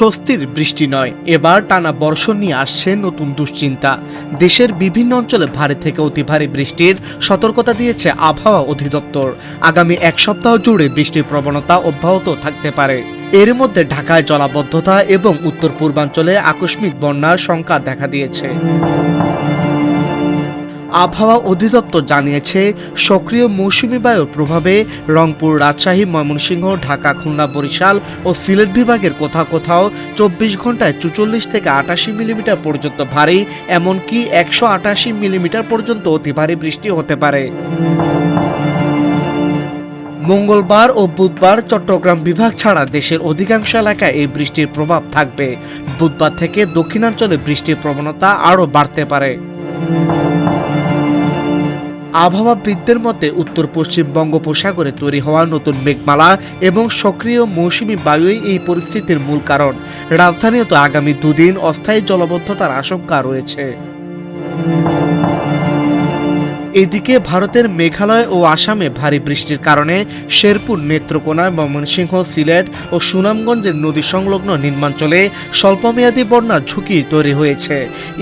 স্বস্তির বৃষ্টি নয়, এবার টানা বর্ষণ নিয়ে আসছে নতুন দুশ্চিন্তা। দেশের বিভিন্ন অঞ্চলে ভারী থেকে অতি ভারী বৃষ্টির সতর্কতা দিয়েছে আবহাওয়া অধিদপ্তর। আগামী এক সপ্তাহ জুড়ে বৃষ্টির প্রবণতা অব্যাহত থাকতে পারে। এর মধ্যে ঢাকায় জলাবদ্ধতা এবং উত্তর পূর্বাঞ্চলে আকস্মিক বন্যার শঙ্কা দেখা দিয়েছে। আবহাওয়া অধিদপ্তর জানিয়েছে, সক্রিয় মৌসুমী বায়ুর প্রভাবে রংপুর, রাজশাহী, ময়মনসিংহ, ঢাকা, খুলনা, বরিশাল ও সিলেট বিভাগের কোথাও কোথাও 24 ঘন্টায় 44 থেকে 88 মিলিমিটার পর্যন্ত ভারী, এমনকি 188 মিলিমিটার পর্যন্ত অতি ভারী বৃষ্টি হতে পারে। মঙ্গলবার ও বুধবার চট্টগ্রাম বিভাগ ছাড়া দেশের অধিকাংশ এলাকায় এই বৃষ্টির প্রভাব থাকবে। বুধবার থেকে দক্ষিণাঞ্চলে বৃষ্টির প্রবণতা আরও বাড়তে পারে। আবহাওয়াবিদদের মতে, উত্তর পশ্চিম বঙ্গোপসাগরে তৈরি হওয়া নতুন মেঘমালা এবং সক্রিয় মৌসুমী বায়ুই এই পরিস্থিতির মূল কারণ। রাজধানীতে আগামী দুদিন অস্থায়ী জলাবদ্ধতার আশঙ্কা রয়েছে। এদিকে ভারতের মেঘালয় ও আসামে ভারী বৃষ্টির কারণে শেরপুর, নেত্রকোনা, ময়মনসিংহ, সিলেট ও সুনামগঞ্জের নদী সংলগ্ন নিম্নাঞ্চলে স্বল্পমেয়াদী বন্যার ঝুঁকি তৈরি হয়েছে।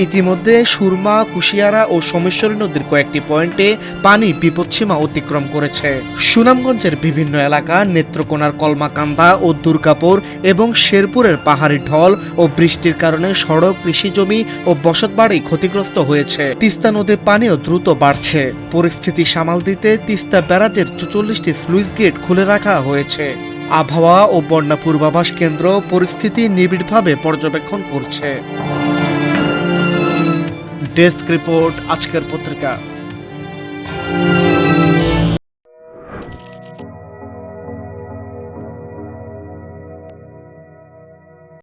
ইতিমধ্যে সুরমা, কুশিয়ারা ও সোমেশ্বরী নদীর কয়েকটি পয়েন্টে পানি বিপদসীমা অতিক্রম করেছে। সুনামগঞ্জের বিভিন্ন এলাকা, নেত্রকোনার কলমাকান্দা ও দুর্গাপুর এবং শেরপুরের পাহাড়ি ঢল ও বৃষ্টির কারণে সড়ক, কৃষিজমি ও বসতবাড়ি ক্ষতিগ্রস্ত হয়েছে। তিস্তা নদীর পানিও দ্রুত বাড়ছে। পরিস্থিতি সামাল দিতে তিস্তা ব্যারাজের 44টি স্লুইস গেট খুলে রাখা হয়েছে। আবহাওয়া ও বন্যা পূর্বাভাস কেন্দ্র পরিস্থিতি নিবিড়ভাবে পর্যবেক্ষণ করছে। ডেস্ক রিপোর্ট, আজকের পত্রিকা।